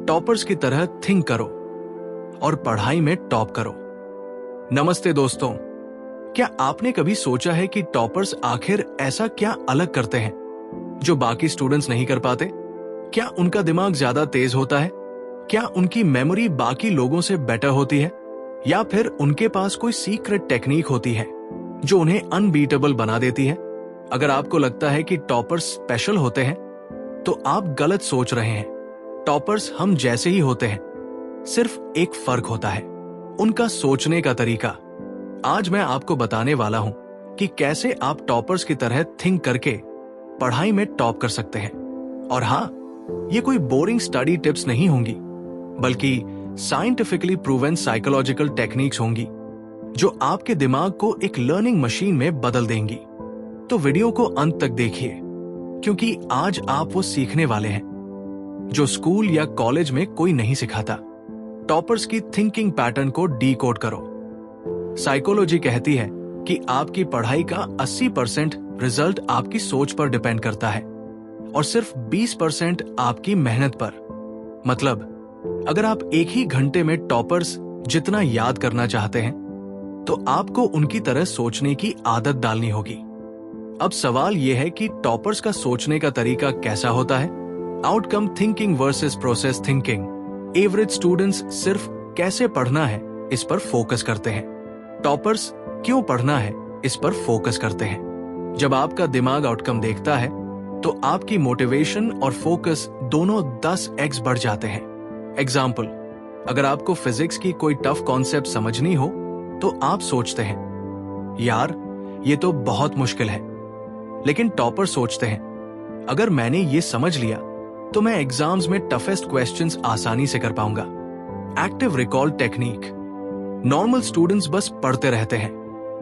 Toppers की तरह think करो और पढ़ाई में टॉप करो। नमस्ते दोस्तों, क्या आपने कभी सोचा है कि टॉपर्स आखिर ऐसा क्या अलग करते हैं जो बाकी स्टूडेंट्स नहीं कर पाते? क्या उनका दिमाग ज्यादा तेज होता है? क्या उनकी मेमोरी बाकी लोगों से बेटर होती है? या फिर उनके पास कोई सीक्रेट टेक्निक होती है जो उन्हें अनबीटेबल बना देती है? अगर आपको लगता है कि टॉपर्स स्पेशल होते हैं तो आप गलत सोच रहे हैं। टॉपर्स हम जैसे ही होते हैं, सिर्फ एक फर्क होता है, उनका सोचने का तरीका। आज मैं आपको बताने वाला हूं कि कैसे आप टॉपर्स की तरह थिंक करके पढ़ाई में टॉप कर सकते हैं। और हाँ, ये कोई बोरिंग स्टडी टिप्स नहीं होंगी, बल्कि साइंटिफिकली प्रूवन साइकोलॉजिकल टेक्निक्स होंगी जो आपके दिमाग को एक लर्निंग मशीन में बदल देंगी। तो वीडियो को अंत तक देखिए, क्योंकि आज आप वो सीखने वाले हैं जो स्कूल या कॉलेज में कोई नहीं सिखाता। टॉपर्स की थिंकिंग पैटर्न को डीकोड करो। साइकोलॉजी कहती है कि आपकी पढ़ाई का 80% रिजल्ट आपकी सोच पर डिपेंड करता है और सिर्फ 20% आपकी मेहनत पर। मतलब, अगर आप एक ही घंटे में टॉपर्स जितना याद करना चाहते हैं तो आपको उनकी तरह सोचने की आदत डालनी होगी। अब सवाल यह है कि टॉपर्स का सोचने का तरीका कैसा होता है? Outcome thinking versus process thinking. Average students सिर्फ कैसे पढ़ना है इस पर फोकस करते हैं। टॉपर्स क्यों पढ़ना है इस पर फोकस करते हैं। जब आपका दिमाग आउटकम देखता है तो आपकी मोटिवेशन और फोकस दोनों 10x बढ़ जाते हैं। एग्जाम्पल, अगर आपको फिजिक्स की कोई टफ कॉन्सेप्ट समझनी हो तो आप सोचते हैं, यार ये तो बहुत मुश्किल है। लेकिन टॉपर सोचते हैं, अगर मैंने ये समझ लिया तो मैं एग्जाम्स में टफेस्ट क्वेश्चंस आसानी से कर पाऊंगा। Active recall technique. Normal students बस पढ़ते रहते हैं,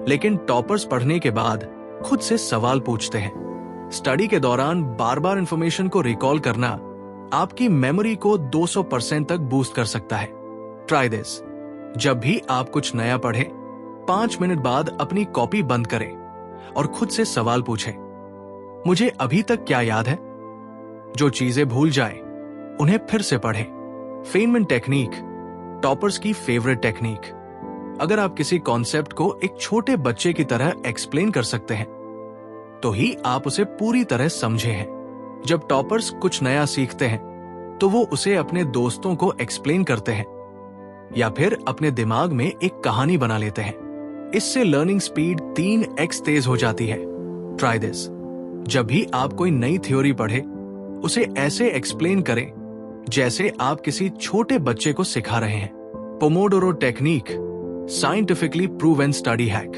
लेकिन टॉपर्स पढ़ने के बाद खुद से सवाल पूछते हैं। स्टडी के दौरान बार बार इंफॉर्मेशन को रिकॉल करना आपकी मेमोरी को 200% तक बूस्ट कर सकता है। Try this. जब भी आप कुछ नया पढ़ें, 5 मिनट बाद अपनी कॉपी बंद करें और खुद से सवाल पूछें, मुझे अभी तक क्या याद है? जो चीजें भूल जाए उन्हें फिर से पढ़ें। फेनमैन टेक्निक, टॉपर्स की फेवरेट टेक्निक। अगर आप किसी कॉन्सेप्ट को एक छोटे बच्चे की तरह एक्सप्लेन कर सकते हैं तो ही आप उसे पूरी तरह समझे हैं। जब टॉपर्स कुछ नया सीखते हैं तो वो उसे अपने दोस्तों को एक्सप्लेन करते हैं या फिर अपने दिमाग में एक कहानी बना लेते हैं। इससे लर्निंग स्पीड 3x तेज हो जाती है। Try this. जब भी आप कोई नई थ्योरी पढ़े, उसे ऐसे एक्सप्लेन करें जैसे आप किसी छोटे बच्चे को सिखा रहे हैं। Pomodoro technique, scientifically proven study hack.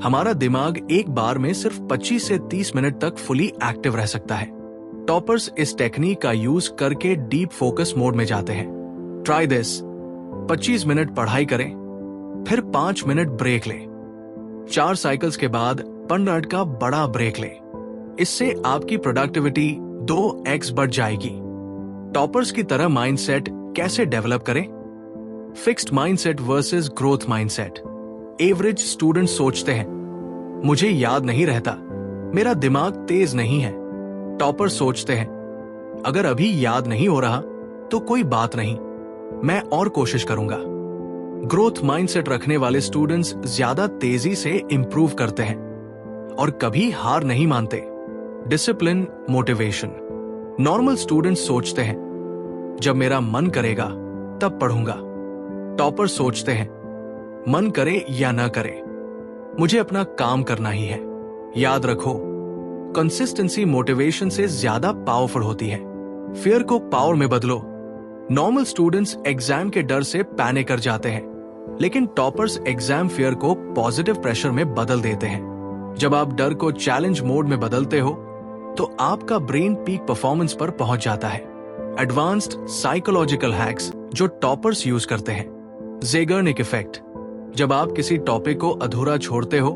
हमारा दिमाग एक बार में सिर्फ 25 से 30 मिनट तक फुली एक्टिव रह सकता है। टॉपर्स इस टेक्निक का यूज करके डीप फोकस मोड में जाते हैं। Try this. 25 मिनट पढ़ाई करें, फिर 5 मिनट ब्रेक लें। 4 साइकिल्स के बाद 15 मिनट का बड़ा ब्रेक लें। इससे आपकी प्रोडक्टिविटी 2x बढ़ जाएगी। टॉपर्स की तरह माइंडसेट कैसे डेवलप करें? Fixed mindset versus growth mindset. Average student सोचते हैं, मुझे याद नहीं रहता, मेरा दिमाग तेज नहीं है। टॉपर सोचते हैं, अगर अभी याद नहीं हो रहा तो कोई बात नहीं, मैं और कोशिश करूंगा। ग्रोथ माइंडसेट रखने वाले स्टूडेंट्स ज्यादा तेजी से इंप्रूव करते हैं और कभी हार नहीं मानते। Discipline, motivation. नॉर्मल स्टूडेंट्स सोचते हैं, जब मेरा मन करेगा तब पढ़ूंगा। टॉपर सोचते हैं, मन करे या ना करे, मुझे अपना काम करना ही है। याद रखो, कंसिस्टेंसी मोटिवेशन से ज्यादा पावरफुल होती है। फियर को पावर में बदलो। नॉर्मल स्टूडेंट्स एग्जाम के डर से पैनिक कर जाते हैं, लेकिन टॉपर्स एग्जाम फियर को पॉजिटिव प्रेशर में बदल देते हैं। जब आप डर को चैलेंज मोड में बदलते हो तो आपका ब्रेन पीक परफॉर्मेंस पर पहुंच जाता है। एडवांस्ड साइकोलॉजिकल हैक्स जो टॉपर्स यूज करते हैं। ज़ेगर्निक इफेक्ट। जब आप किसी टॉपिक को अधूरा छोड़ते हो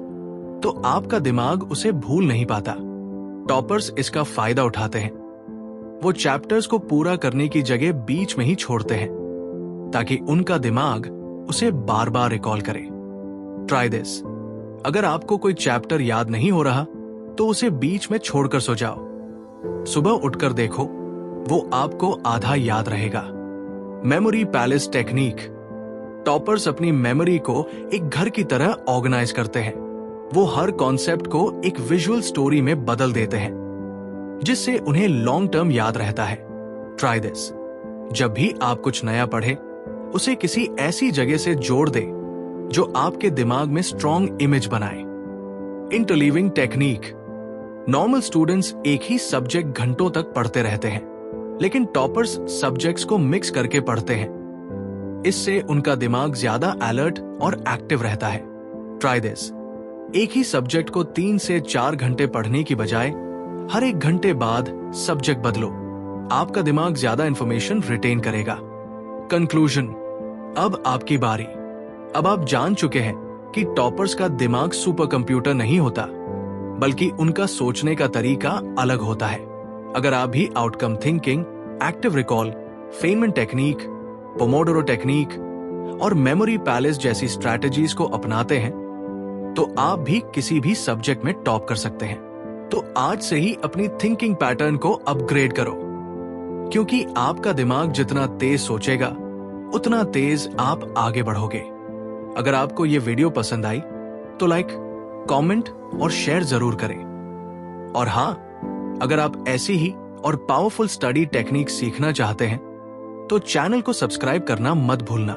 तो आपका दिमाग उसे भूल नहीं पाता। टॉपर्स इसका फायदा उठाते हैं। वो चैप्टर्स को पूरा करने की जगह बीच में ही छोड़ते हैं ताकि उनका दिमाग उसे बार बार रिकॉल करे। Try this. अगर आपको कोई चैप्टर याद नहीं हो रहा तो उसे बीच में छोड़कर सो जाओ। सुबह उठकर देखो, वो आपको आधा याद रहेगा। Memory palace technique. टॉपर्स अपनी मेमोरी को एक घर की तरह ऑर्गेनाइज करते हैं। वो हर कॉन्सेप्ट को एक विजुअल स्टोरी में बदल देते हैं, जिससे उन्हें लॉन्ग टर्म याद रहता है। Try this. जब भी आप कुछ नया पढ़े, उसे किसी ऐसी जगह से जोड़ दे जो आपके दिमाग में स्ट्रॉन्ग इमेज बनाए। Interleaving technique. नॉर्मल स्टूडेंट्स एक ही सब्जेक्ट घंटों तक पढ़ते रहते हैं, लेकिन टॉपर्स सब्जेक्ट्स को मिक्स करके पढ़ते हैं। इससे उनका दिमाग ज्यादा अलर्ट और एक्टिव रहता है। Try this. एक ही सब्जेक्ट को 3 से 4 घंटे पढ़ने की बजाय हर 1 घंटे बाद सब्जेक्ट बदलो। आपका दिमाग ज्यादा इंफॉर्मेशन रिटेन करेगा। कंक्लूजन। अब आपकी बारी। अब आप जान चुके हैं कि टॉपर्स का दिमाग सुपर कंप्यूटर नहीं होता, बल्कि उनका सोचने का तरीका अलग होता है। अगर आप भी outcome thinking, active recall, Feynman technique, Pomodoro technique और मेमोरी पैलेस जैसी स्ट्रैटेजीज को अपनाते हैं, तो आप भी किसी भी सब्जेक्ट में टॉप कर सकते हैं। तो आज से ही अपनी थिंकिंग पैटर्न को अपग्रेड करो, क्योंकि आपका दिमाग जितना तेज सोचेगा, उतना तेज आप आगे बढ़ोगे। अगर आपको ये वीडियो पसंद आई तो लाइक, कमेंट और शेयर जरूर करें। और हाँ, अगर आप ऐसी ही और पावरफुल स्टडी टेक्निक सीखना चाहते हैं तो चैनल को सब्सक्राइब करना मत भूलना।